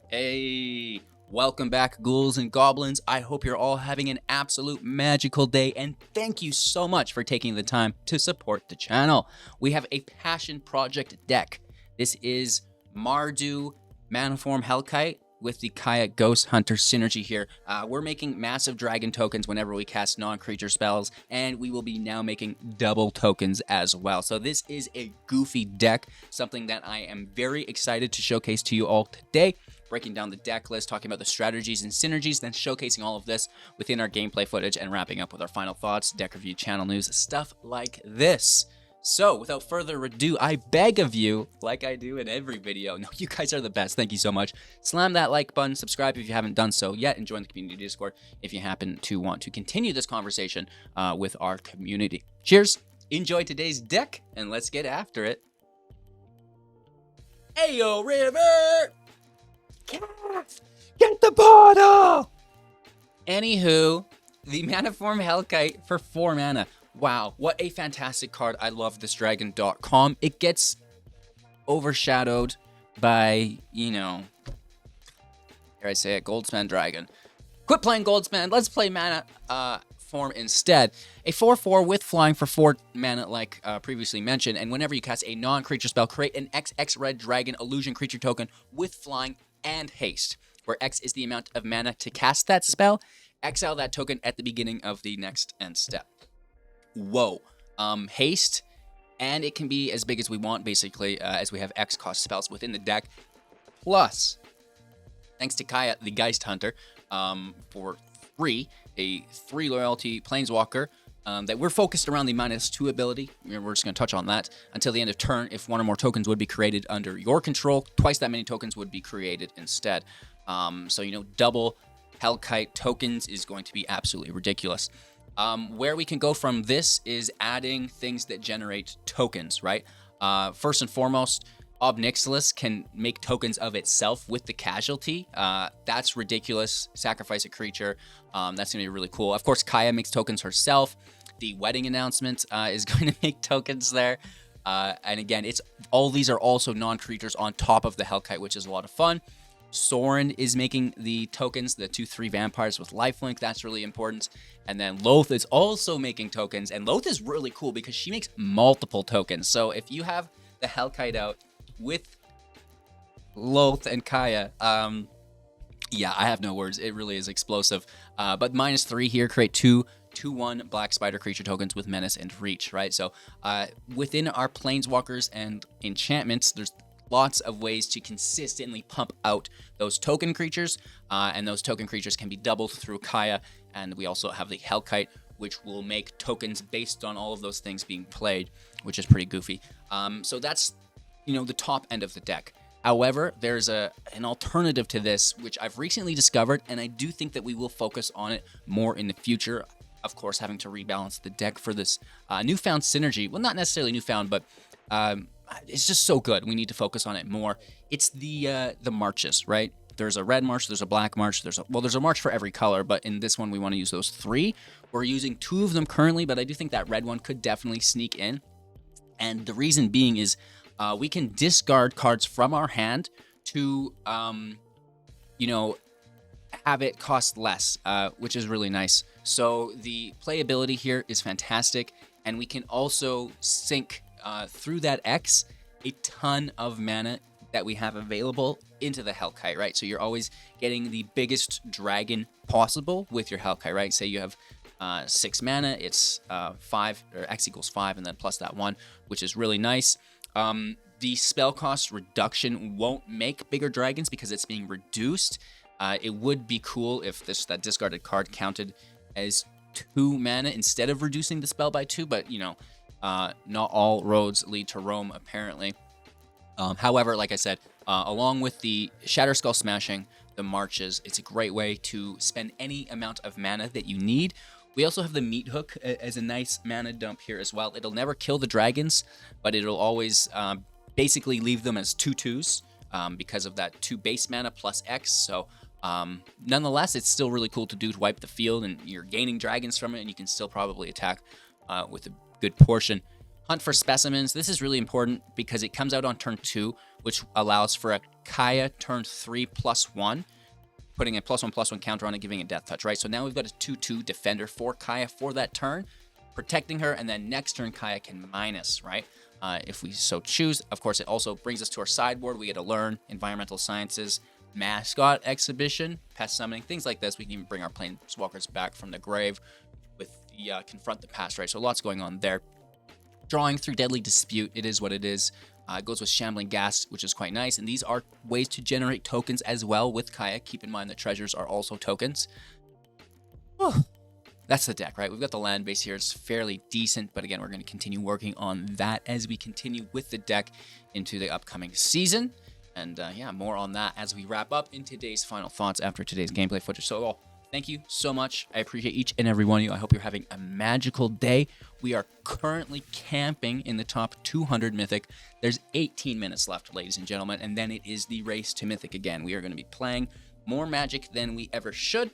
Hey, welcome back, ghouls and goblins. I hope you're all having an absolute magical day, and thank you so much for taking the time to support the channel. We have a passion project deck. This is Mardu Manaform Hellkite with the Kaya Geist Hunter synergy here. We're making massive dragon tokens whenever we cast non-creature spells, and we will be now making double tokens as well. So this is a goofy deck, something that I am very excited to showcase to you all today. Breaking down the deck list, talking about the strategies and synergies, then showcasing all of this within our gameplay footage, and wrapping up with our final thoughts, deck review, channel news, stuff like this. So, without further ado, I beg of you, like I do in every video, no, you guys are the best, thank you so much, slam that like button, subscribe if you haven't done so yet, and join the community Discord if you happen to want to continue this conversation with our community. Cheers, enjoy today's deck, and let's get after it. Ayo, River! Get the bottle! Anywho, the Manaform Hellkite for 4 mana. Wow, what a fantastic card. I love this dragon.com. It gets overshadowed by, you know, here I say it, Goldspan Dragon. Quit playing Goldspan, let's play Mana form instead. A 4/4 with flying for 4 mana like previously mentioned, and whenever you cast a non-creature spell, create an XX red dragon illusion creature token with flying and haste, where X is the amount of mana to cast that spell. Exile that token at the beginning of the next end step. Whoa. Haste, and it can be as big as we want, basically, as we have X cost spells within the deck. Plus, thanks to Kaya, the Geist Hunter, for 3, a 3 loyalty planeswalker, that we're focused around the -2 ability. We're just going to touch on that until the end of turn. If 1 or more tokens would be created under your control, twice that many tokens would be created instead. So, you know, double Hellkite tokens is going to be absolutely ridiculous. Where we can go from this is adding things that generate tokens, right? First and foremost, Ob Nixilis can make tokens of itself with the casualty. That's ridiculous. Sacrifice a creature. That's going to be really cool. Of course, Kaya makes tokens herself. The wedding announcement is going to make tokens there. And again, all these are also non-creatures on top of the Hellkite, which is a lot of fun. Sorin is making the tokens, the 2/3 vampires with lifelink. That's really important. And then Loth is also making tokens. And Loth is really cool because she makes multiple tokens. So if you have the Hellkite out with Loth and Kaya, yeah, I have no words. It really is explosive. But -3 here, create 2/1 black spider creature tokens with menace and reach, right? So within our planeswalkers and enchantments, there's lots of ways to consistently pump out those token creatures, and those token creatures can be doubled through Kaya, and we also have the Hellkite, which will make tokens based on all of those things being played, which is pretty goofy. So that's, you know, the top end of the deck. However, there's an alternative to this, which I've recently discovered, and I do think that we will focus on it more in the future. Of course, having to rebalance the deck for this newfound synergy. Well, not necessarily newfound, but it's just so good. We need to focus on it more. It's the marches, right? There's a red march, there's a black march, there's a march for every color, but in this one we want to use those 3. We're using 2 of them currently, but I do think that red one could definitely sneak in. And the reason being is we can discard cards from our hand to, you know, have it cost less, which is really nice. So the playability here is fantastic, and we can also sink through that X a ton of mana that we have available into the Hellkite, right? So you're always getting the biggest dragon possible with your Hellkite, right? Say you have 6 mana, it's 5, or X equals 5, and then plus that 1, which is really nice. The spell cost reduction won't make bigger dragons because it's being reduced. It would be cool if that discarded card counted as 2 mana instead of reducing the spell by 2, but, you know, not all roads lead to Rome, apparently. However, like I said, along with the Shatterskull Smashing, the marches, it's a great way to spend any amount of mana that you need. We also have the Meat Hook as a nice mana dump here as well. It'll never kill the dragons, but it'll always basically leave them as 2/2s because of that 2 base mana plus X. So nonetheless, it's still really cool to do to wipe the field, and you're gaining dragons from it, and you can still probably attack with a good portion. Hunt for Specimens. This is really important because it comes out on turn 2, which allows for a Kaya turn 3 +1, putting a +1/+1 counter on it, giving it Death Touch, right? So now we've got a 2/2 defender for Kaya for that turn, protecting her, and then next turn Kaya can minus, right? If we so choose. Of course, it also brings us to our sideboard. We get to learn Environmental Sciences, Mascot Exhibition, Pest Summoning, things like this. We can even bring our planeswalkers back from the grave with the Confront the Past, right? So lots going on there. Drawing through Deadly Dispute, it is what it is. It goes with Shambling Ghast, which is quite nice. And these are ways to generate tokens as well with Kaya. Keep in mind that treasures are also tokens. Whew. That's the deck, right? We've got the land base here. It's fairly decent, but again, we're going to continue working on that as we continue with the deck into the upcoming season. And yeah, more on that as we wrap up in today's final thoughts after today's gameplay footage. So, thank you so much. I appreciate each and every one of you. I hope you're having a magical day. We are currently camping in the top 200 Mythic. There's 18 minutes left, ladies and gentlemen, and then it is the race to Mythic again. We are going to be playing more Magic than we ever should.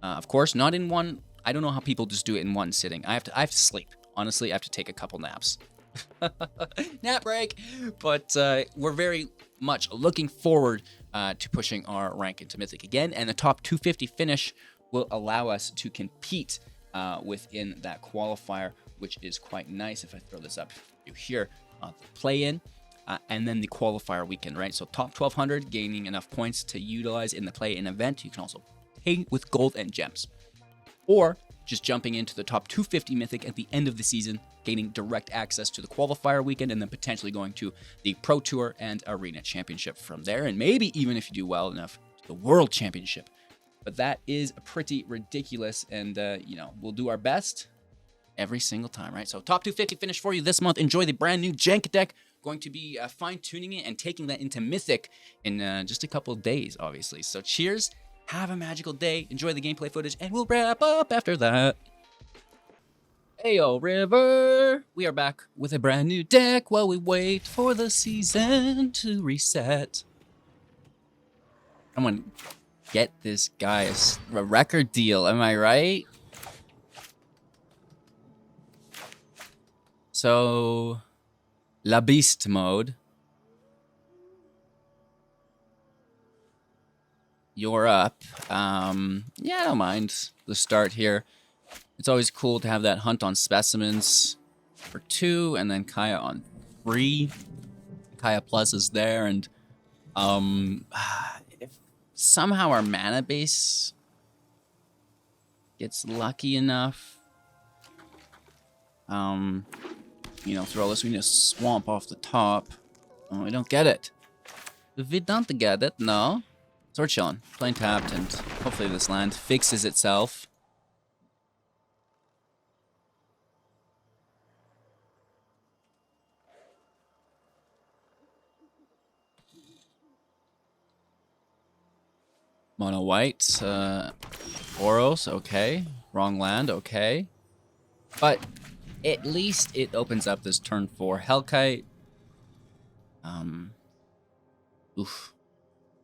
Of course, not in one. I don't know how people just do it in one sitting. I have to sleep. Honestly, I have to take a couple naps. Nap break. But we're very much looking forward to pushing our rank into Mythic again. And the top 250 finish will allow us to compete within that qualifier, which is quite nice. If I throw this up here, the play-in and then the qualifier weekend, right? So top 1,200, gaining enough points to utilize in the play-in event. You can also pay with gold and gems. Or just jumping into the top 250 Mythic at the end of the season, gaining direct access to the qualifier weekend, and then potentially going to the Pro Tour and Arena Championship from there, and maybe even if you do well enough, the World Championship. But that is pretty ridiculous, and you know, we'll do our best every single time, right? So top 250 finish for you this month. Enjoy the brand new Jank deck. Going to be fine-tuning it and taking that into Mythic in just a couple of days, obviously. So cheers. Have a magical day, enjoy the gameplay footage, and we'll wrap up after that. Heyo, River! We are back with a brand new deck while we wait for the season to reset. Someone get this guy a record deal, am I right? So, La Beast mode. You're up. Yeah, I don't mind the start here. It's always cool to have that Hunt on Specimens for 2, and then Kaya on 3. Kaya Plus is there, and if somehow our mana base gets lucky enough, you know, throw this, we need a swamp off the top. Oh, we don't get it. We don't get it, no. So we're chilling, playing tapped, and hopefully this land fixes itself. Mono white, Boros, okay. Wrong land, okay. But at least it opens up this turn 4 Hellkite. Oof.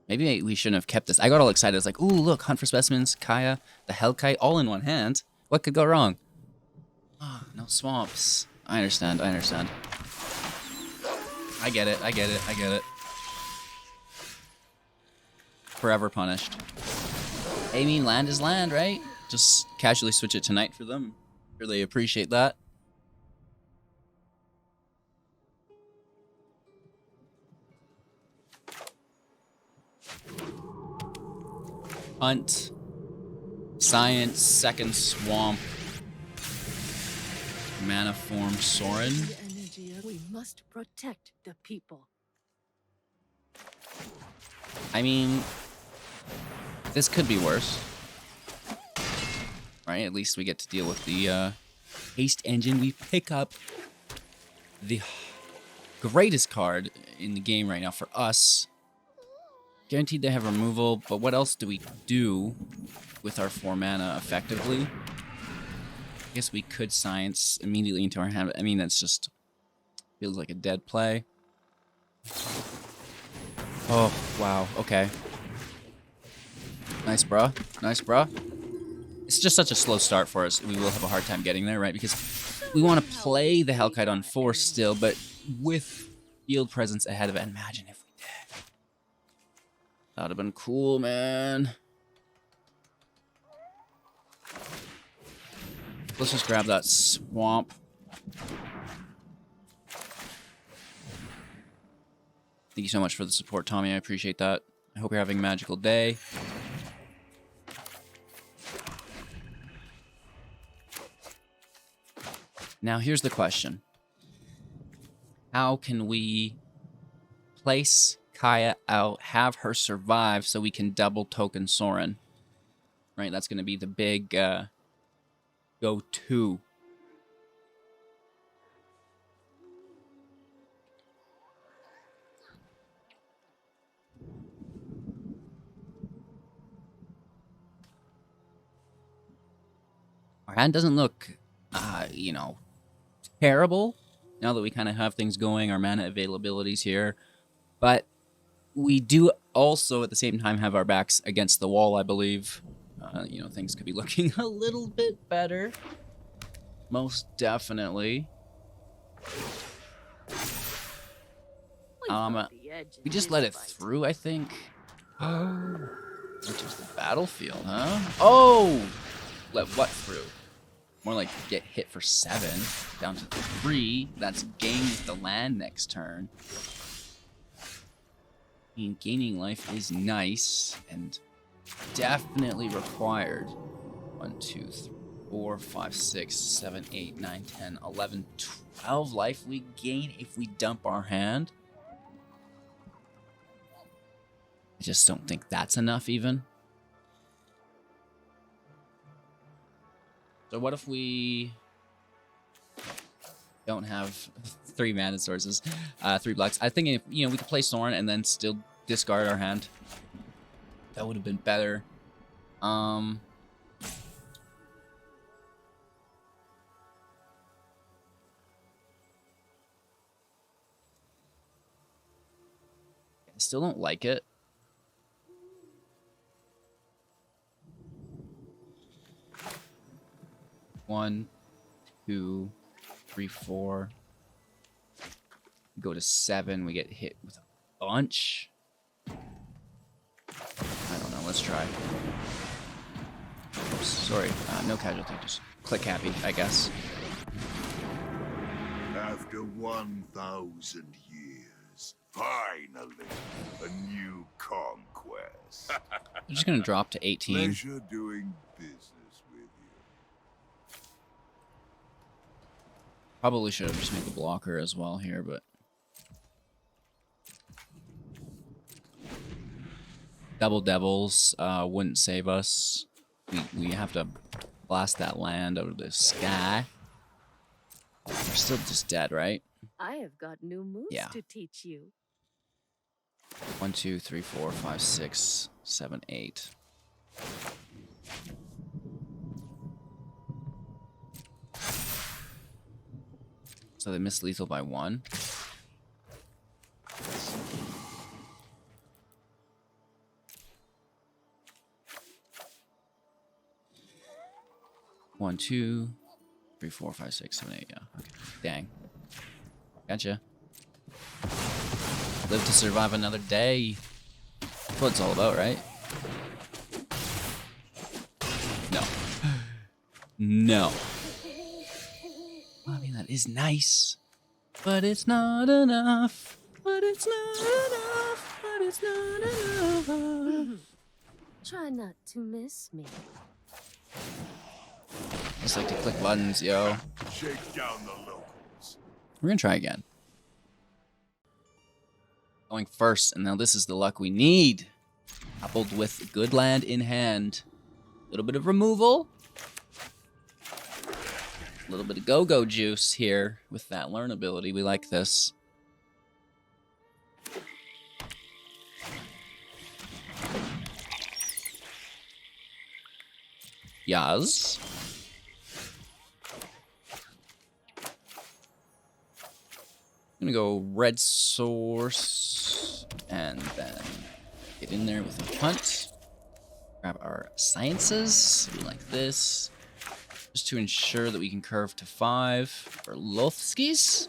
Maybe we shouldn't have kept this. I got all excited. I was like, ooh, look, Hunt for Specimens, Kaya, the Hellkite, all in one hand. What could go wrong? Oh, no swamps. I understand, I understand. I get it, I get it, I get it. Forever punished. I mean, land is land, right? Just casually switch it tonight for them. Really appreciate that. Hunt, Science, second Swamp, Manaform Sorin. We must protect the people. I mean, this could be worse, right? At least we get to deal with the haste engine. We pick up the greatest card in the game right now for us. Guaranteed they have removal, but what else do we do with our 4 mana effectively? I guess we could Science immediately into our hand. I mean, that's just feels like a dead play. Oh, wow. Okay. Nice, bruh. Nice, bruh. It's just such a slow start for us. We will have a hard time getting there, right? Because we want to play the Hellkite on 4 still, but with field presence ahead of it. Imagine if we did. That would have been cool, man. Let's just grab that swamp. Thank you so much for the support, Tommy. I appreciate that. I hope you're having a magical day. Now, here's the question. How can we place Kaya out, have her survive so we can double token Sorin? Right, that's going to be the big go-to. Our hand doesn't look, you know, terrible now that we kind of have things going. Our mana availability's here. But we do also, at the same time, have our backs against the wall, I believe. You know, things could be looking a little bit better. Most definitely. We just let it through, I think. Oh. Enters the battlefield, huh? Oh! Let what through? More like get hit for 7, down to 3. That's gain with the land next turn. I mean, gaining life is nice and definitely required. 1, 2, 3, 4, 5, 6, 7, 8, 9, 10, 11, 12 life we gain if we dump our hand. I just don't think that's enough even. So what if we don't have 3 mana sources, 3 blocks? I think if, you know, we could play Sorin and then still discard our hand. That would have been better. I still don't like it. One, 2, 3, 4. Go to 7. We get hit with a bunch. I don't know. Let's try. Oops, sorry. No casualty. Just click happy, I guess. After 1,000 years, finally, a new conquest. I'm just gonna drop to 18. Pleasure doing business with you. Probably should have just made the blocker as well here, but double devils wouldn't save us. We have to blast that land out of the sky. We're still just dead, right? I have got new moves Yeah. to teach you. 1, 2, 3, 4, 5, 6, 7, 8. So they missed lethal by 1. One, 2, 3, 4, 5, 6, 7, 8. Yeah. Okay. Dang. Gotcha. Live to survive another day. That's what it's all about, right? No. No. I mean, that is nice. But it's not enough. But it's not enough. But it's not enough. Try not to miss me. Just like to click buttons, yo. Shake down the locals. We're gonna try again. Going first, and now this is the luck we need. Coupled with good land in hand. A little bit of removal. A little bit of go-go juice here with that learn ability. We like this. Yaz. I'm gonna go red source and then get in there with a punt. Grab our sciences like this. Just to ensure that we can curve to 5 for Lothskis.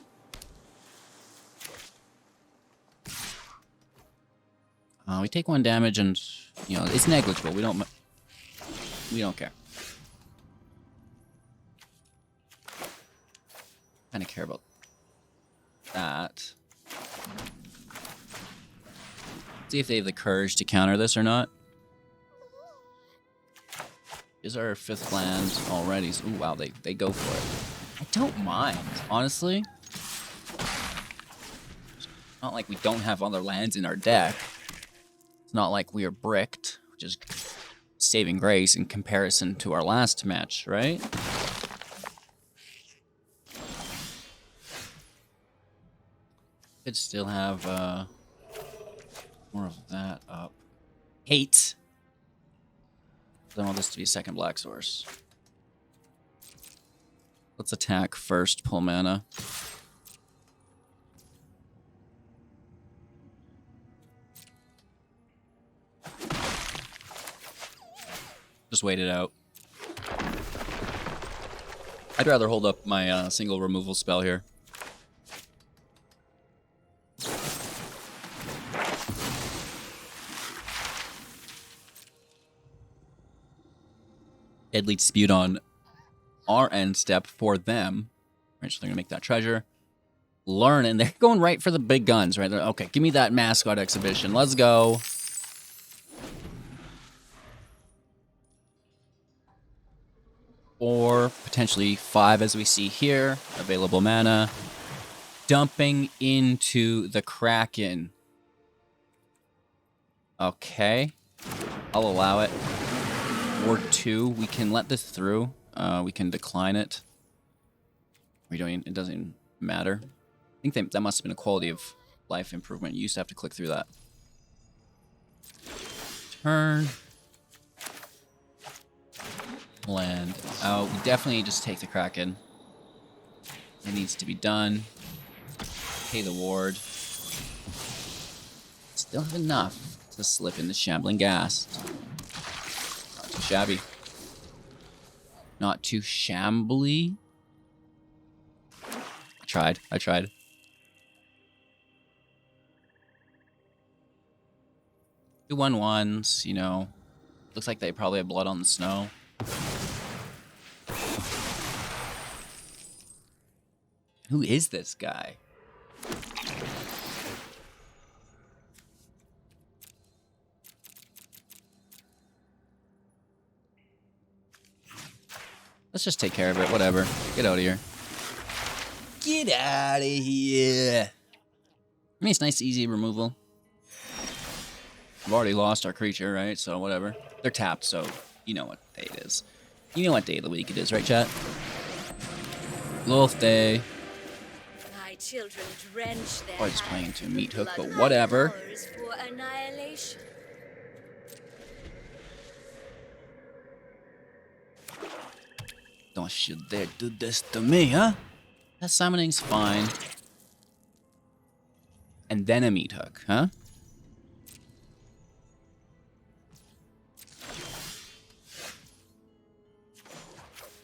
We take 1 damage and, you know, it's negligible. We don't care. Kind of care about that. See if they have the courage to counter this or not. Is our 5th land already? Ooh, wow, they go for it. I don't mind, honestly. It's not like we don't have other lands in our deck. It's not like we are bricked, which is saving grace in comparison to our last match, right? Could still have more of that up. Hate. I want this to be a second black source. Let's attack first, pull mana. Just wait it out. I'd rather hold up my single removal spell here. Deadly Dispute on our end step for them. Right, so they're going to make that treasure. Learn, and they're going right for the big guns, right? They're, okay, give me that mascot exhibition. Let's go. Or potentially 5, as we see here. Available mana. Dumping into the Kraken. Okay. I'll allow it. Or 2, we can let this through. We can decline it. It doesn't even matter. I think that must have been a quality of life improvement. You used to have to click through that. Turn. Land out. We definitely just take the Kraken. It needs to be done. Pay the ward. Still have enough to slip in the Shambling Ghast. Not too shabby. Not too shambly. I tried. Two 1/1s, you know. Looks like they probably have blood on the snow. Who is this guy? Let's just take care of it, whatever. Get out of here. Get out of here. I mean, it's nice, easy removal. We've already lost our creature, right? So whatever. They're tapped, so you know what day it is. You know what day of the week it is, right, chat? Loth Day. My children drench their Oh, he's playing hands into with Meat Hook, blood. but whatever. Ours for annihilation. Don't you dare do this to me, huh? That summoning's fine. And then a Meat Hook, huh?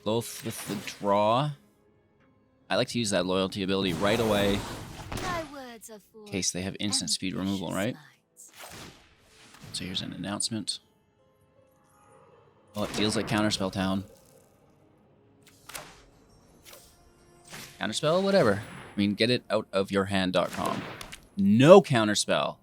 Both with the draw. I like to use that loyalty ability right away. In case they have instant speed removal, right? So here's an announcement. Well, it feels like Counterspell Town. Counterspell, whatever. I mean, get it out of your hand.com. No counterspell.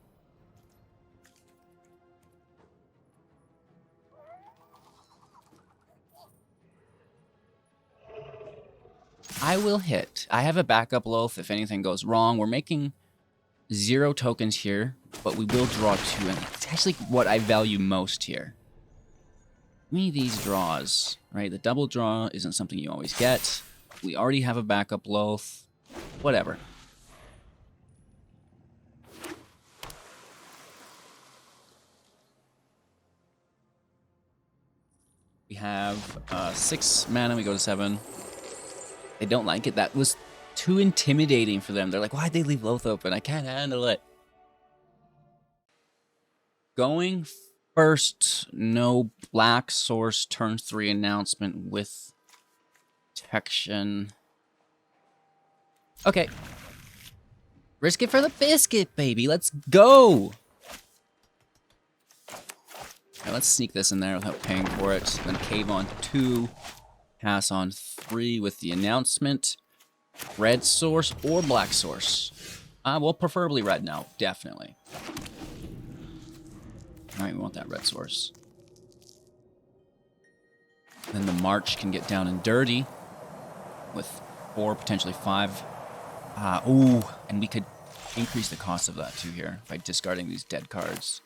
I will hit. I have a backup Loth if anything goes wrong. We're making 0 tokens here, but we will draw 2. And it's actually what I value most here. Give me these draws, right? The double draw isn't something you always get. We already have a backup Loth. Whatever. We have 6 mana. We go to 7. They don't like it. That was too intimidating for them. They're like, why'd they leave Loth open? I can't handle it. Going first, no black source turn 3 announcement with Protection. Okay. Risk it for the biscuit, baby. Let's go. Okay, let's sneak this in there without paying for it. Then cave on 2. Pass on 3 with the announcement. Red source or black source? Well, preferably red now, definitely. Alright, we want that red source. Then the March can get down and dirty with 4, potentially 5. Ooh, and we could increase the cost of that too here by discarding these dead cards.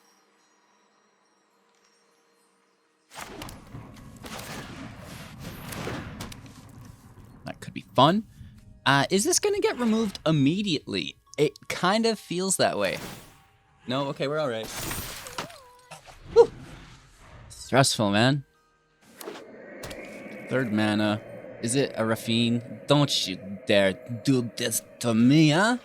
That could be fun. Is this going to get removed immediately? It kind of feels that way. No? Okay, we're all right. Whew. Stressful, man. 3rd mana. Is it a Raffine? Don't you dare do this to me, huh?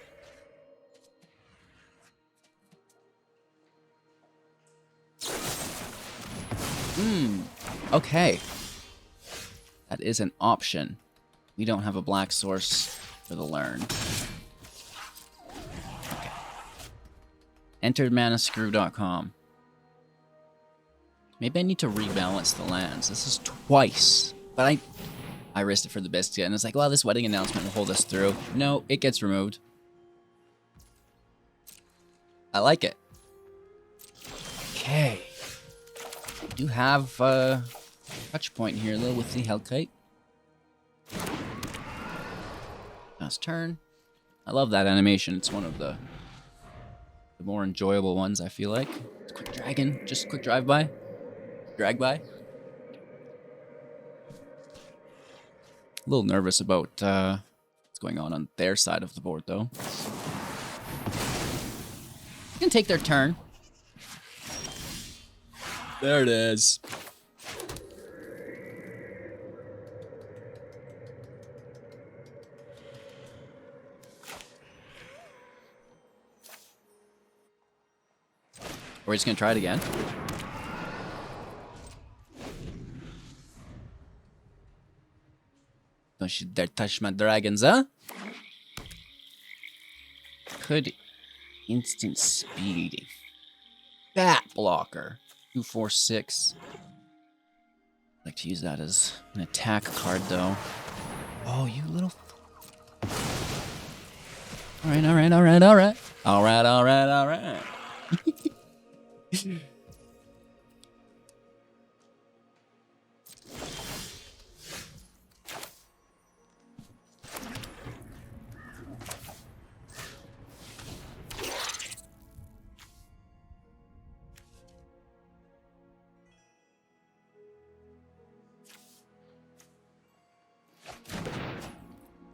Okay. That is an option. We don't have a black source for the learn. Okay. Entered manascrew.com. Maybe I need to rebalance the lands. This is twice. But I risked it for the biscuit, and it's like, well, this wedding announcement will hold us through. No, it gets removed. I like it. Okay. We do have a touch point here, though, with the Hellkite. Last turn. I love that animation. It's one of the more enjoyable ones, I feel like. Quick dragon. Just quick drive-by. Drag-by. A little nervous about what's going on their side of the board, though. You can take their turn. There it is. We're just gonna try it again. Don't you dare touch my dragons, huh? Could instant speed. Fat blocker. 2, 4, 6. I'd like to use that as an attack card, though. Oh, you little... Alright, alright, alright, alright. Alright, alright, alright.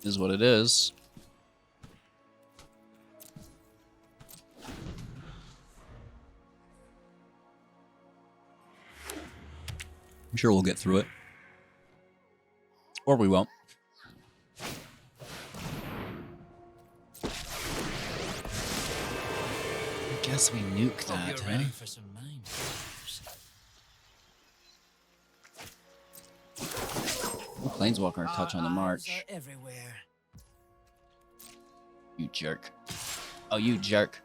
Is what it is. I'm sure we'll get through it. Or we won't. I guess we nuke that, huh? For some mind Planeswalker touch on the march. everywhere. You jerk. Oh, you jerk.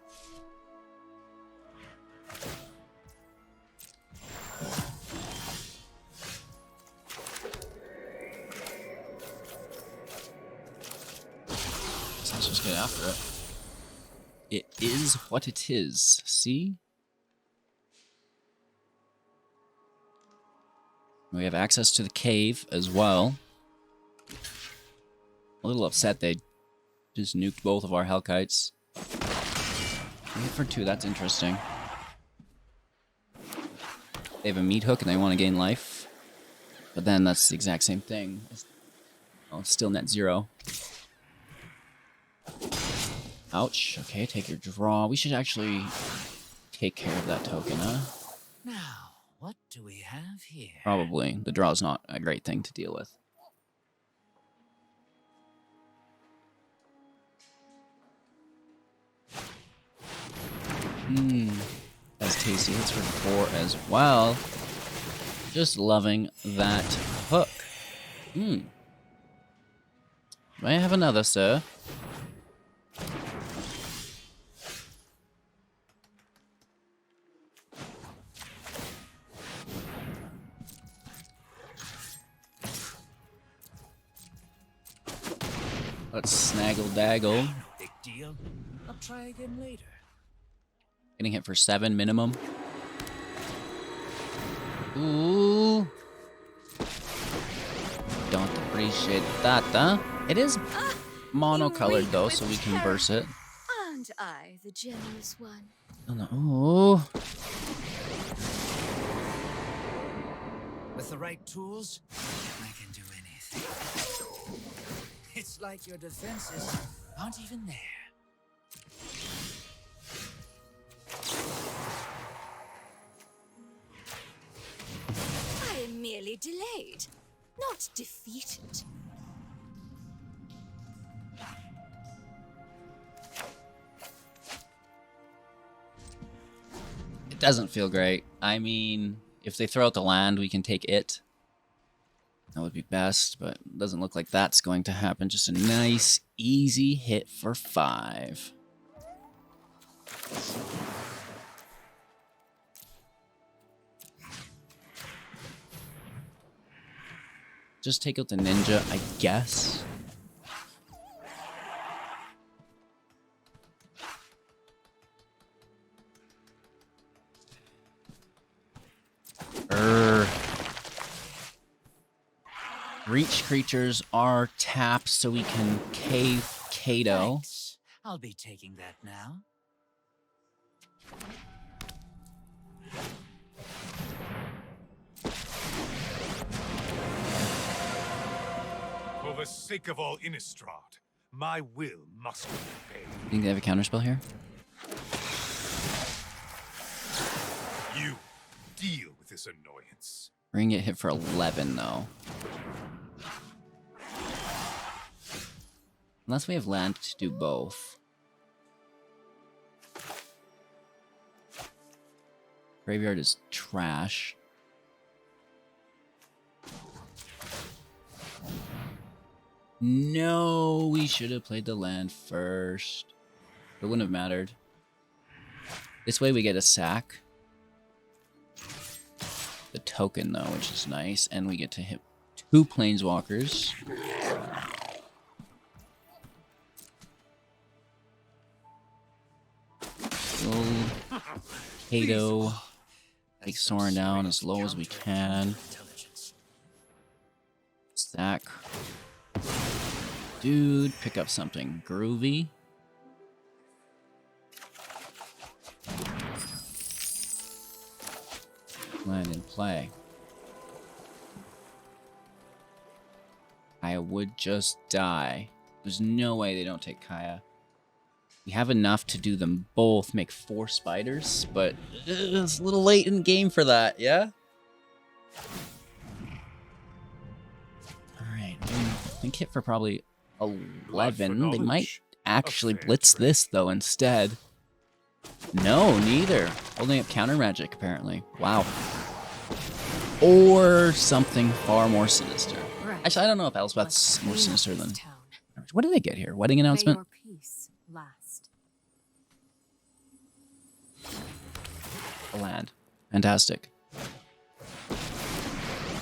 So let's just get after it. It is what it is. See? We have access to the cave as well. A little upset they just nuked both of our Hellkites. 3 for 2, that's interesting. They have a meat hook and they want to gain life. But then that's the exact same thing. Oh, it's still net 0. Ouch. Okay, take your draw. We should actually take care of that token, huh? Now, what do we have here? Probably. The draw's not a great thing to deal with. That's tasty. Hits for 4 as well. Just loving that hook. May I have another, sir? Let's snaggle daggle. No big deal. I'll try again later. Getting hit for 7 minimum. Ooh. Don't appreciate that, huh? It is monocolored though, so we can verse it. Aren't I the generous one? Oh, no. Ooh. With the right tools, I can do anything. It's like your defenses aren't even there. I am merely delayed, not defeated. It doesn't feel great. I mean, if they throw out the land, we can take it. That would be best, but it doesn't look like that's going to happen. Just a nice, easy hit for 5. Just take out the ninja, I guess. Reach creatures are tapped so we can cave Kato. Thanks. I'll be taking that now. For the sake of all Innistrad, my will must be obeyed. Think they have a counterspell here? You deal with this annoyance. We're gonna get hit for 11 though. Unless we have land to do both. Graveyard is trash. No, we should have played the land first. It wouldn't have mattered. This way we get a sack. The token though, which is nice, and we get to hit 2 planeswalkers. Kato, take Soren down as low as we can. Stack. Dude, pick up something groovy. Land and play. Kaya would just die. There's no way they don't take Kaya. We have enough to do them both, make 4 spiders, but it's a little late in the game for that, yeah? Alright, I think hit for probably 11. They might actually blitz this, though, instead. No, neither. Holding up counter magic, apparently. Wow. Or something far more sinister. Right. Actually, I don't know if Elspeth's more sinister than... What did they get here? Wedding announcement? May your peace last. A land. Fantastic.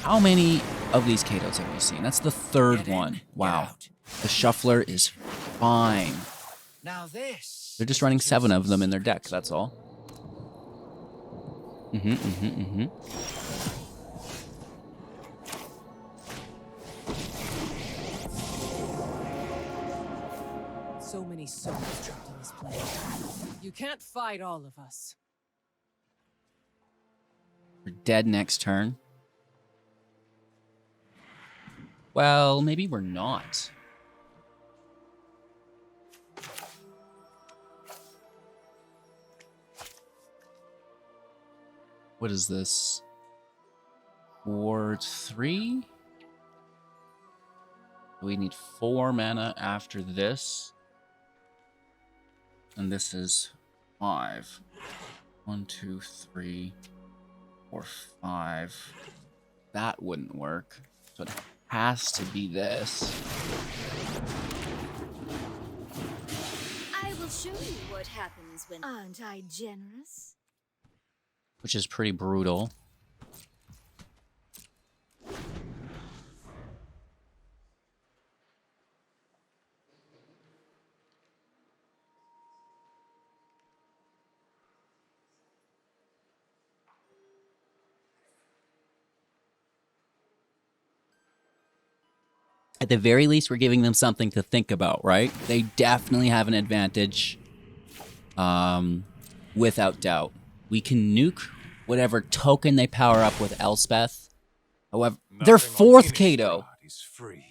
How many of these Katos have we seen? That's the 3rd one. Wow. The shuffler is fine. Now this. They're just running 7 of them in their deck, that's all. So many souls trapped on this planet. You can't fight all of us. We're dead next turn. Well, maybe we're not. What is this? Ward 3? We need 4 mana after this. And this is 5. 1, 2, 3, 4, 5. That wouldn't work. So it has to be this. show you what happens when aren't I generous? Which is pretty brutal. At the very least, we're giving them something to think about, right? They definitely have an advantage, without doubt. We can nuke whatever token they power up with Elspeth. However, their Nothing on fourth Kato. Innistrad is free.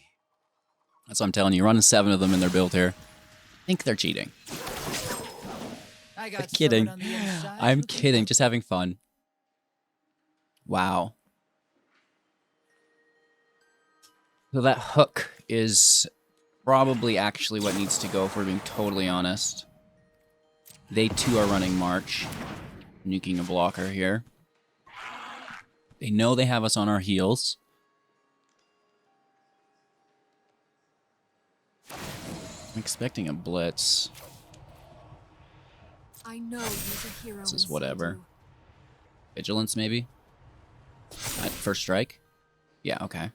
That's what I'm telling you. Running 7 of them in their build here. I think they're cheating. I got Kidding. someone on the inside I'm who can kidding. help. Just having fun. Wow. So that hook is probably actually what needs to go, if we're being totally honest. They too are running March. Nuking a blocker here. They know they have us on our heels. I'm expecting a blitz. I know he's a hero. This is whatever. Vigilance, maybe? At first strike? Yeah, okay.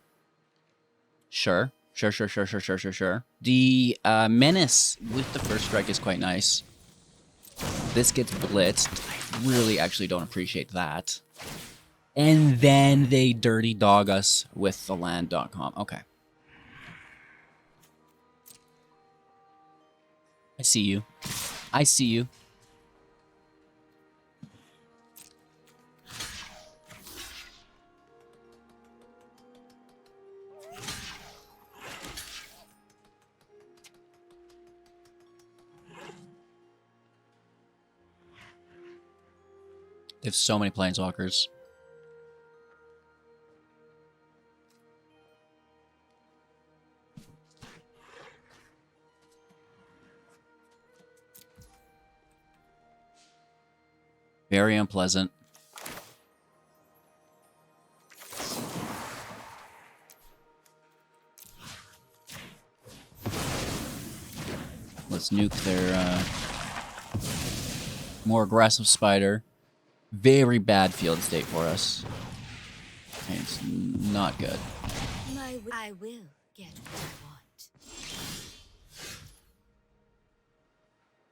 Sure. Sure. The menace with the first strike is quite nice. This gets blitzed. I really actually don't appreciate that. And then they dirty dog us with the land.com. Okay. I see you. I see you. They have so many planeswalkers. Very unpleasant. Let's nuke their more aggressive spider. Very bad field state for us. It's not good. I will get what I want.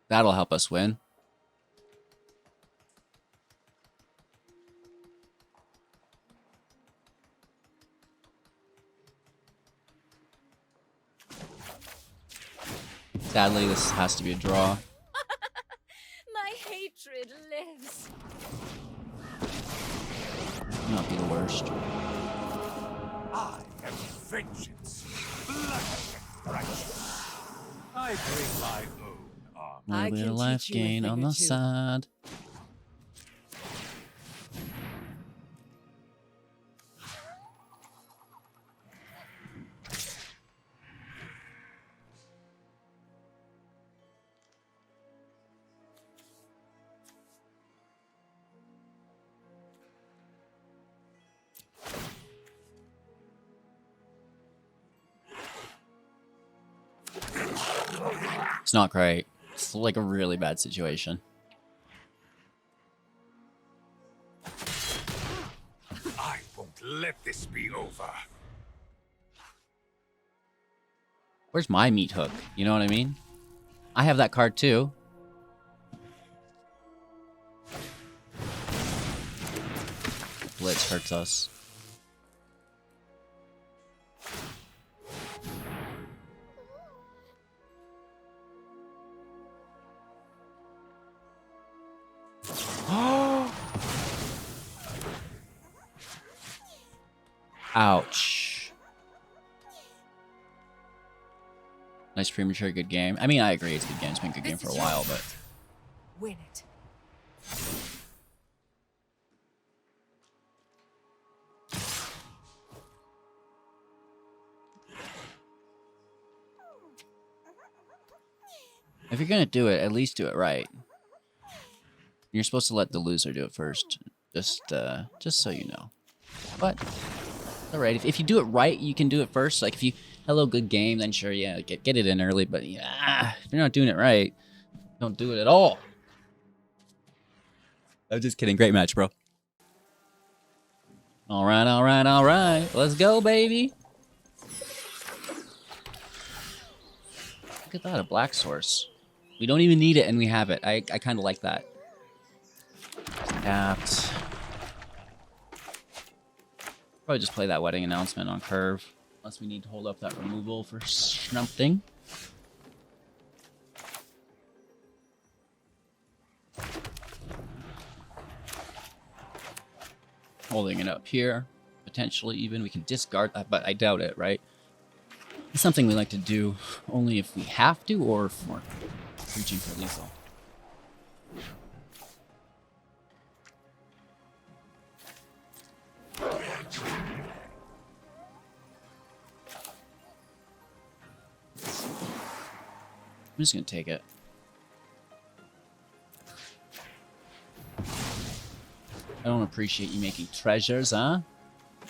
That'll help us win. Sadly, this has to be a draw. My hatred lives. Not be the worst. I am vengeance, blood and righteous. I bring my own arm. A I little bit can of life teach you a gain thing on or the two. side. It's not great. It's like a really bad situation. I won't let this be over. Where's my meat hook? You know what I mean? I have that card too. Blitz hurts us. Ouch. Nice premature, good game. I mean, I agree, it's a good game. It's been a good game for a while, but Win it. if you're gonna do it, at least do it right. You're supposed to let the loser do it first, just so you know. But all right, if you do it right, you can do it first. Like if you hello good game, then sure, yeah, get it in early. But yeah, if you're not doing it right, Don't do it at all. I'm just kidding. Great match, bro. All right, all right, all right. Let's go, baby. Look at that, a black source. We don't even need it, and we have it. I kind of like that. Tapped. Probably just play that wedding announcement on curve. Unless we need to hold up that removal for something. Holding it up here. Potentially even. We can discard that, but I doubt it, right? It's something we like to do only if we have to or if we're reaching for lethal. I'm just gonna take it. I don't appreciate you making treasures, huh?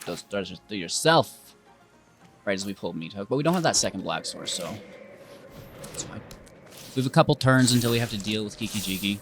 Those treasures to yourself. Right as we pull Meat Hook, but we don't have that second black source, so it's fine. We have a couple turns until we have to deal with Kiki Jiki.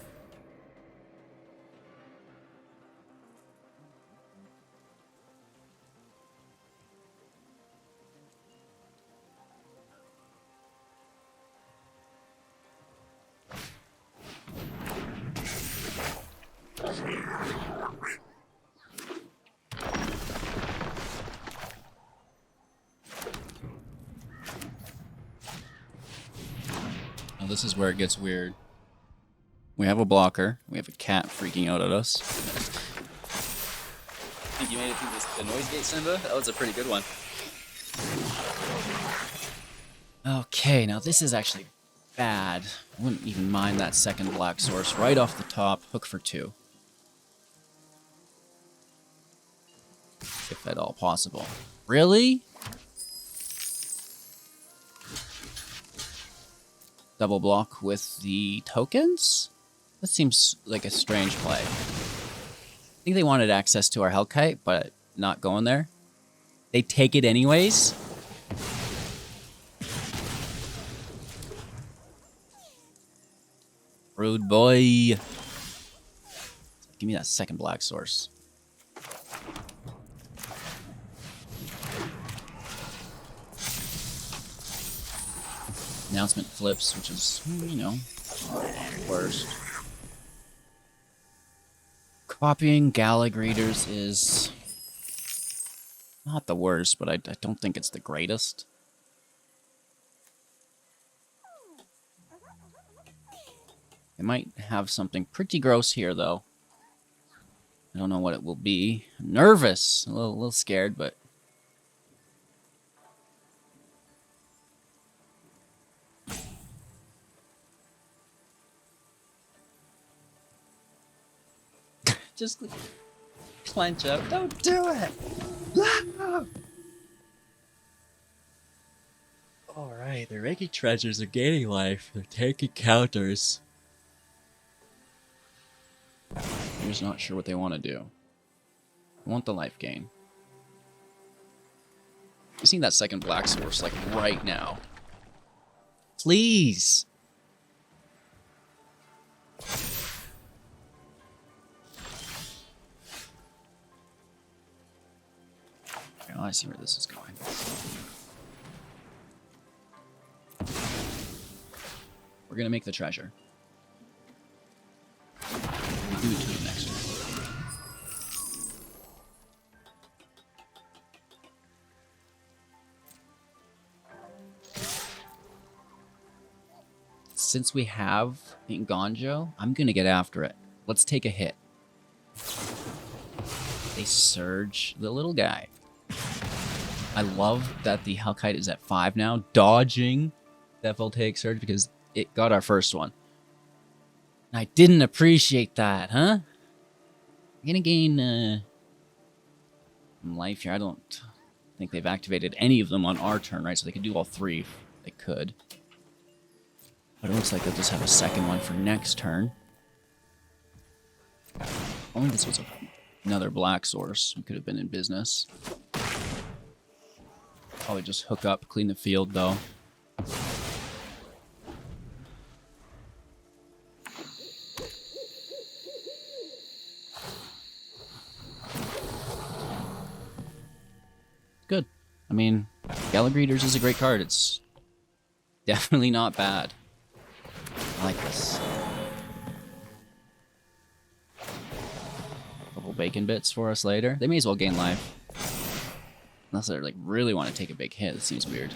Now this is where it gets weird. We have a blocker. We have a cat freaking out at us. I think you made it through the noise gate, Simba? That was a pretty good one. Okay, now this is actually bad. I wouldn't even mind that second black source right off the top. Hook for 2. If at all possible. Really? Double block with the tokens? That seems like a strange play. I think they wanted access to our Hellkite, but not going there. They take it anyways. Rude boy. Give me that second black source. Announcement flips, which is, you know, worst. Copying Gallag readers is not the worst, but I don't think it's the greatest. It might have something pretty gross here, though. I don't know what it will be. I'm nervous, a little scared, but just clench up. Don't do it! Alright, the Reiki treasures are gaining life. They're taking counters. I'm just not sure what they want to do. I want the life gain. I'm seeing that second black source, like, right now. Please! Oh, I see where this is going. We're gonna make the treasure. We do it to the next turn. Since we have Nganjo, I'm gonna get after it. Let's take a hit. They surge the little guy. I love that the Hellkite is at 5 now, dodging that voltaic surge because it got our first one. And I didn't appreciate that, huh? I'm gonna gain life here. I don't think they've activated any of them on our turn, right? So they could do all 3 if they could. But it looks like they'll just have a second one for next turn. Only this was another black source. We could have been in business. Probably just hook up, clean the field, though. good. I mean, Gallagreeters is a great card. It's definitely not bad. I like this. Couple bacon bits for us later. They may as well gain life. Unless they like really want to take a big hit. It seems weird.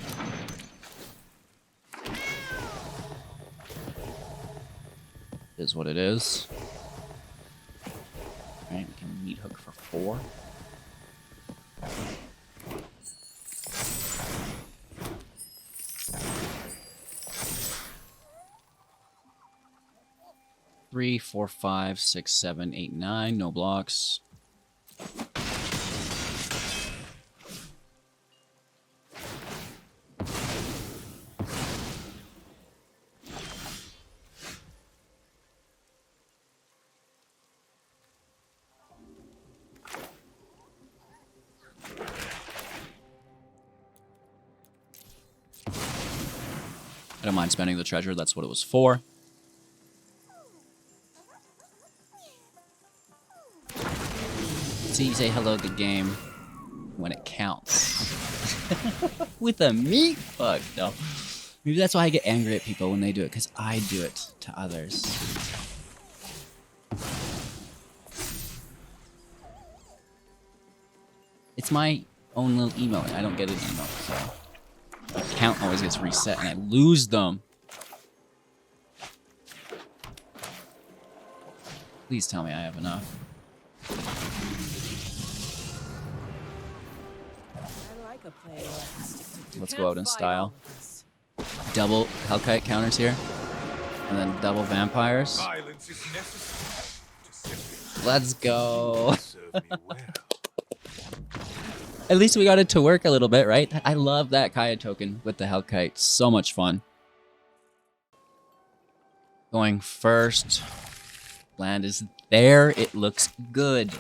Is what it is. Alright, we can meat hook for 4. Three, 4, 5, 6, 7, 8, 9. No blocks. I don't mind spending the treasure, that's what it was for. See, say hello to the game when it counts. With a meat hook, no. Maybe that's why I get angry at people when they do it, because I do it to others. It's my own little emote, and I don't get an emote, so... My count always gets reset and I lose them. Please tell me I have enough. I like a player elastic. Let's go out in style. Double Hellkite counters here. And then double vampires. Violence is necessary to simply Let's go. serve me well. At least we got it to work a little bit, right? I love that Kaya token with the Hellkite. So much fun. Going first. Land is there. It looks good.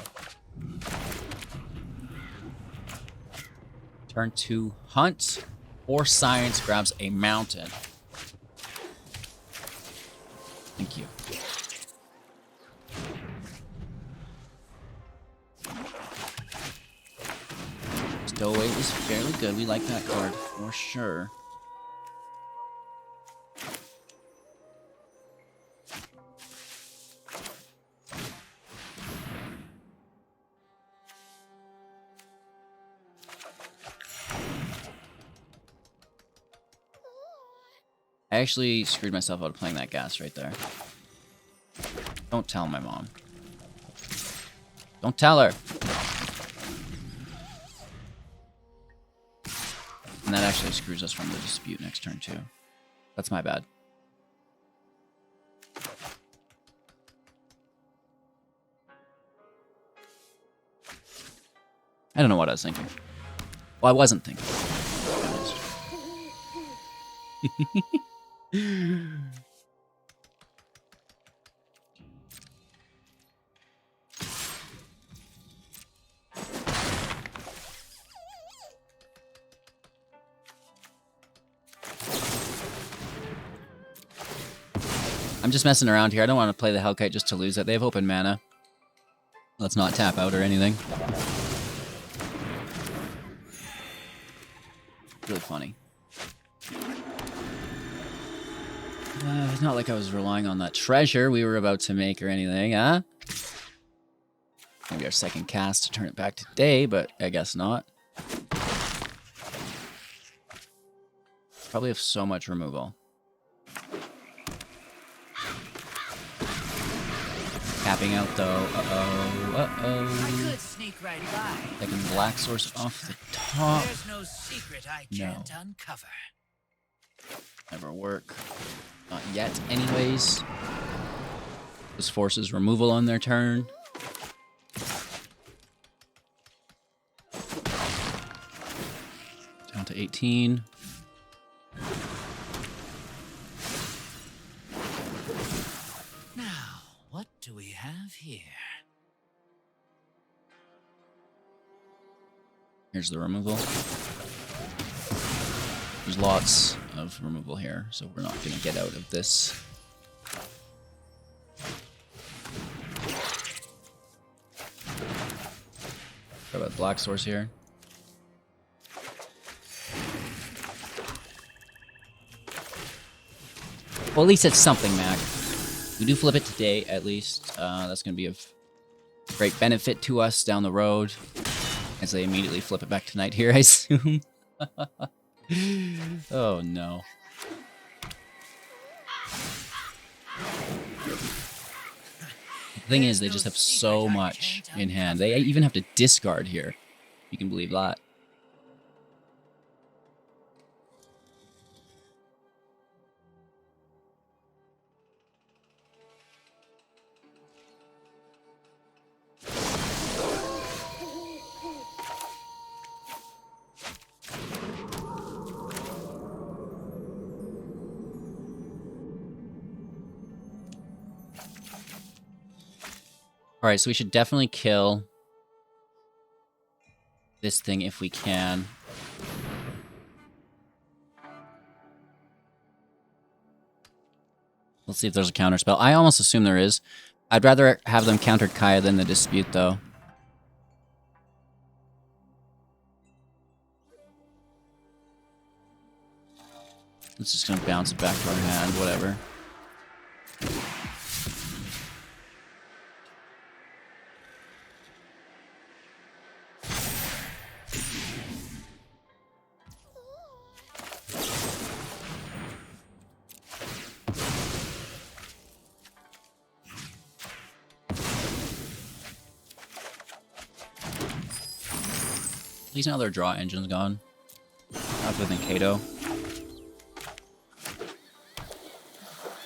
Turn 2, hunt. Or science grabs a mountain. Thank you. Stowaway is fairly good. We like that card for sure. I actually screwed myself out of playing that gas right there. Don't tell my mom. Don't tell her. And that actually screws us from the dispute next turn, too. That's my bad. I don't know what I was thinking. Well, I wasn't thinking. I'm just messing around here. I don't want to play the Hellkite just to lose it. They have open mana. Let's not tap out or anything. Really funny. It's not like I was relying on that treasure we were about to make or anything, huh? Maybe our second cast to turn it back to day, but I guess not. Probably have so much removal. Tapping out though. I could sneak right by. Taking Black Source off the top. There's no secret I can't uncover. Never work. Not yet, anyways. This forces removal on their turn. Down to 18. Now, what do we have here? Here's the removal. There's lots of removal here, so we're not going to get out of this. What about Black Source here? Well, at least it's something, Mac. We do flip it today, at least. That's going to be of great benefit to us down the road. As they immediately flip it back tonight here, I assume. Oh, no. The thing is, they just have so much in hand. They even have to discard here. You can believe that. Alright, so we should definitely kill this thing if we can. Let's see if there's a counterspell. I almost assume there is. I'd rather have them counter Kaya than the Dispute, though. It's just gonna bounce it back to our hand, whatever. At least now their draw engine's gone. Other than Kato.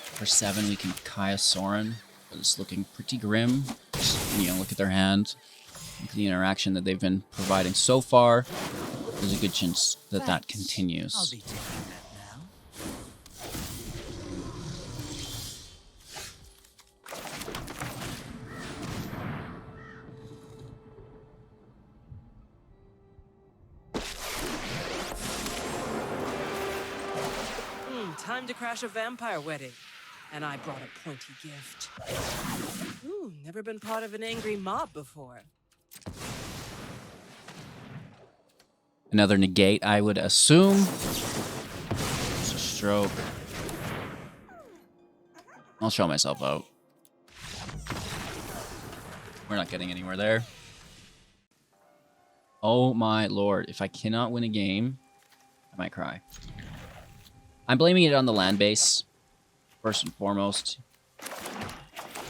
For 7, we can Kaya Soren. It's looking pretty grim. Just, you know, look at their hand. Look at the interaction that they've been providing so far. There's a good chance that that continues. I'll be taking that now. Time to crash a vampire wedding. And I brought a pointy gift. Ooh, never been part of an angry mob before. Another negate, I would assume. It's a stroke. I'll show myself out. We're not getting anywhere there. Oh my lord. If I cannot win a game, I might cry. I'm blaming it on the land base, first and foremost.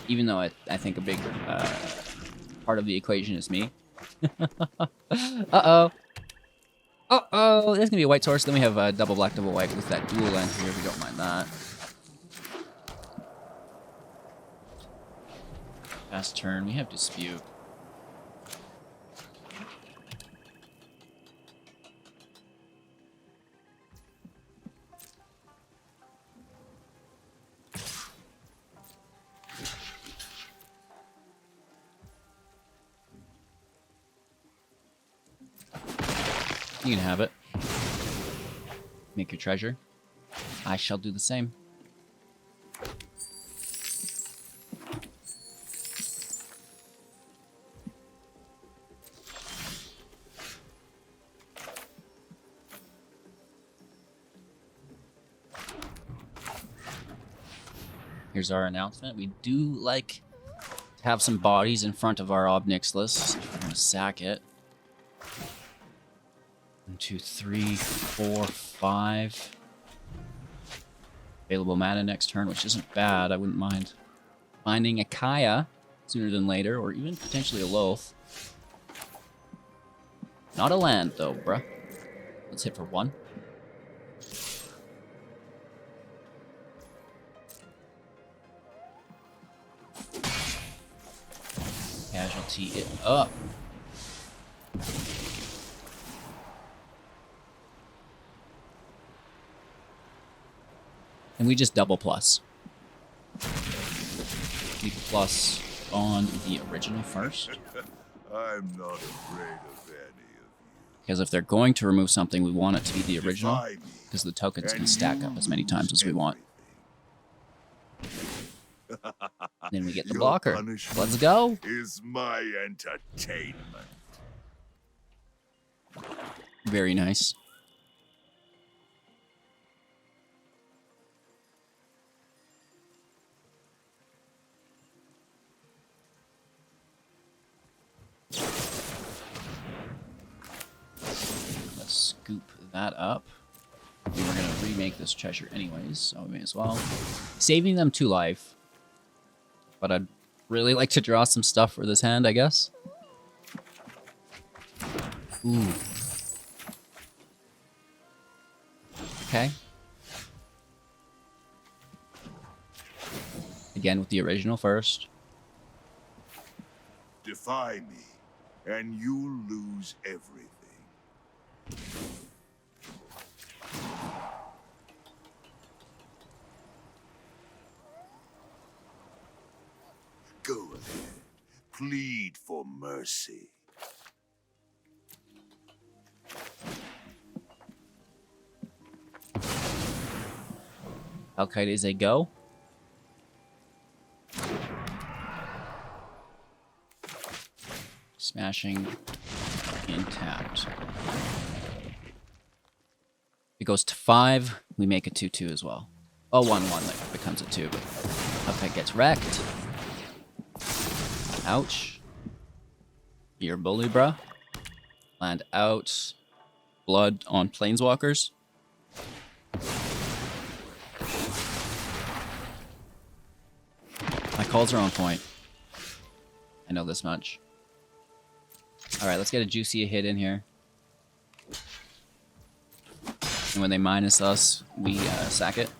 Even though I think a big part of the equation is me. Uh-oh. Uh-oh. There's going to be a white source. Then we have double black, double white with that dual land here. We don't mind that. Fast turn. We have Dispute. You can have it. Make your treasure. I shall do the same. Here's our announcement. We do like to have some bodies in front of our Obnix list. I'm gonna sack it. 1, 2, 3, 4, 5. Available mana next turn, which isn't bad. I wouldn't mind finding a Kaya sooner than later, or even potentially a Loth. Not a land, though, bruh. Let's hit for 1. Casualty it up. And we just double plus. We plus on the original first. I'm not afraid of any of you. Because if they're going to remove something, we want it to be the original. Because the tokens can stack up as many times as we want. Then we get the blocker. Let's go. Is my entertainment. Very nice. that up. We were gonna remake this treasure anyways, so we may as well. Saving them 2 life. But I'd really like to draw some stuff for this hand, I guess. Ooh. Okay. Again with the original first. Defy me, and you'll lose everything. Go ahead. Plead for mercy. Hellkite is a go. Smashing intact. It goes to 5. We make a 2/2 as well. Oh, 1/1 that becomes a 2. But Hellkite gets wrecked. Ouch. You're a bully, bruh. Land out. Blood on planeswalkers. My calls are on point. I know this much. Alright, let's get a juicy hit in here. And when they minus us, we sack it.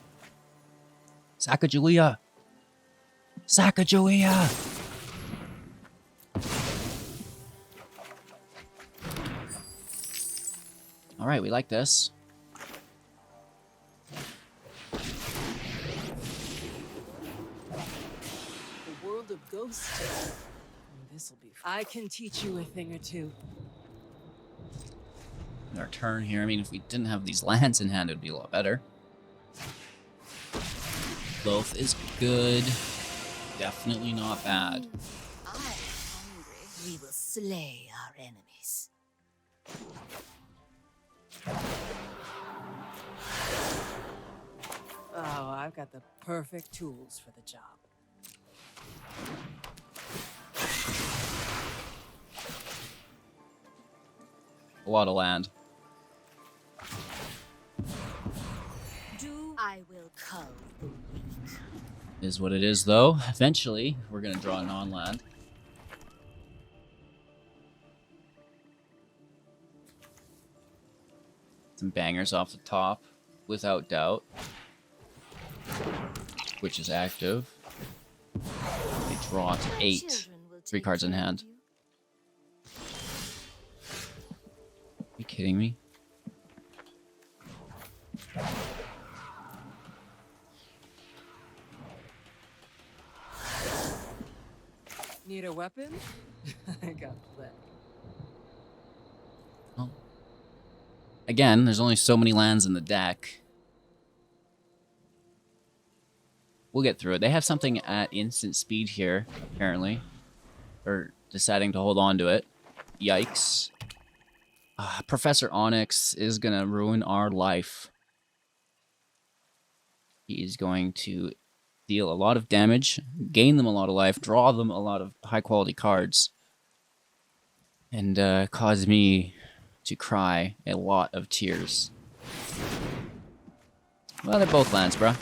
Sacagawea! Sacagawea! Alright, we like this. The world of ghosts. This'll be fun. I can teach you a thing or two. Our turn here. I mean, if we didn't have these lands in hand, it would be a lot better. Both is good. Definitely not bad. I am hungry. We will slay our enemies. Oh, I've got the perfect tools for the job. A lot of land. I will cull the weak. Is what it is, though. Eventually, we're going to draw a non-land. Some bangers off the top, without doubt. Which is active. They draw to 8. 3 cards in hand. Are you kidding me? Need a weapon? I got plenty. Well, again, there's only so many lands in the deck. We'll get through it. They have something at instant speed here, apparently. Or deciding to hold on to it. Yikes. Professor Onyx is going to ruin our life. He is going to deal a lot of damage, gain them a lot of life, draw them a lot of high-quality cards, and cause me to cry a lot of tears. Well, they're both lands, bruh.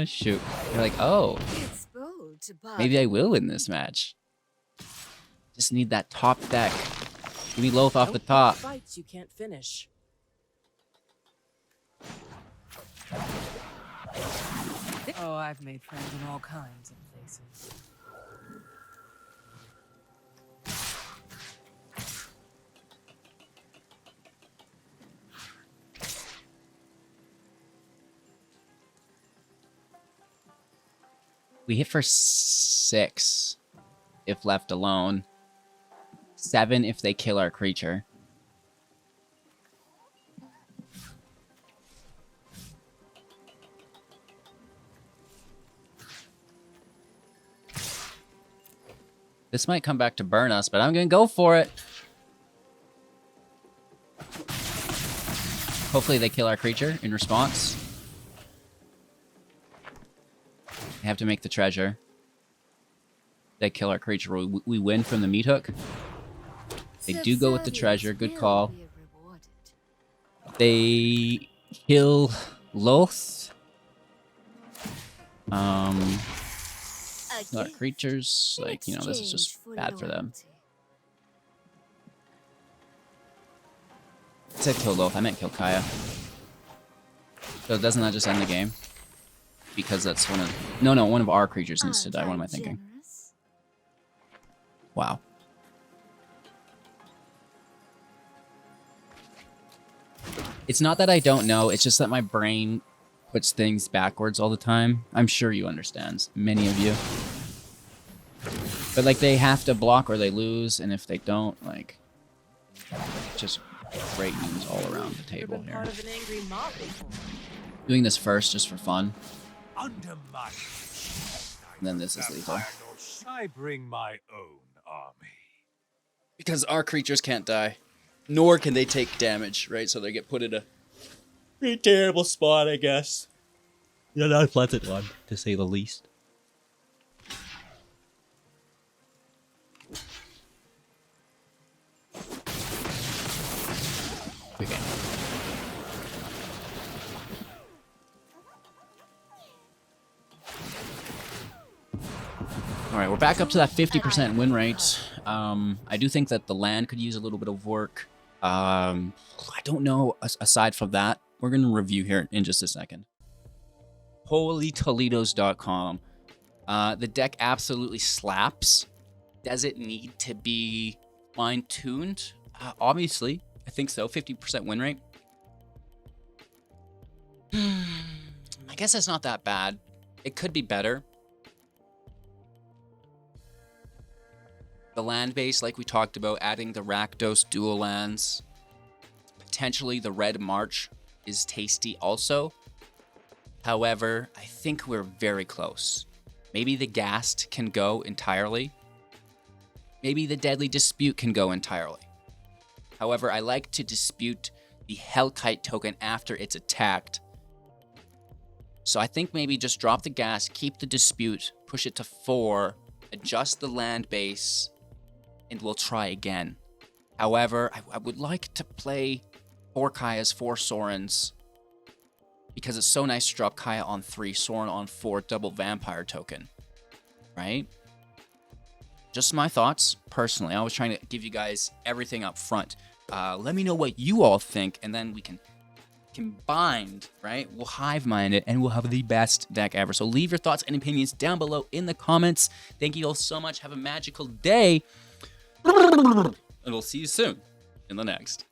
Shoot. You're like, oh, It's bold to buy. maybe I will win this match. Just need that top deck. Give me Loath off the Don't pick top. Fights you can't finish. Oh, I've made friends in all kinds of places. We hit for 6 if left alone. 7 if they kill our creature. This might come back to burn us, but I'm gonna go for it. Hopefully they kill our creature in response. I have to make the treasure. They kill our creature. We win from the meat hook. They do go with the treasure. Good will call. be rewarded. They kill Loth. A Not gift creatures. in Like, you know, this is just exchange bad for them. loyalty. I said kill Loth. I meant kill Kaya. So doesn't that just end the game? Because that's one of... No, one of our creatures needs to die. What am I thinking? Generous? Wow. It's not that I don't know. It's just that my brain puts things backwards all the time. I'm sure you understand. Many of you. But, like, they have to block or they lose. And if they don't, like... Just great news all around the Never table been here. part of an angry mob before. Doing this first just for fun. Under my And then this is lethal. I bring my own army. Because our creatures can't die. Nor can they take damage, right? So they get put in a pretty terrible spot, I guess. Yeah, not a pleasant one, to say the least. Okay. Alright, we're back up to that 50% win rate. I do think that the land could use a little bit of work. I don't know, aside from that, we're going to review here in just a second. HolyToledos.com. The deck absolutely slaps. Does it need to be fine-tuned? Obviously, I think so. 50% win rate. I guess that's not that bad. It could be better. The land base, like we talked about, adding the Rakdos dual lands. Potentially the Red March is tasty also. However, I think we're very close. Maybe the Ghast can go entirely. Maybe the Deadly Dispute can go entirely. However, I like to dispute the Hellkite token after it's attacked. So I think maybe just drop the Ghast, keep the Dispute, push it to 4, adjust the land base, and we'll try again. However, I would like to play 4 Kayas, 4 Sorens, because it's so nice to drop Kaya on 3, Soren on 4, double Vampire token, right? Just my thoughts, personally. I was trying to give you guys everything up front. Let me know what you all think, and then we can combined, right? We'll hive mind it, and we'll have the best deck ever. So leave your thoughts and opinions down below in the comments. Thank you all so much. Have a magical day. And we'll see you soon in the next.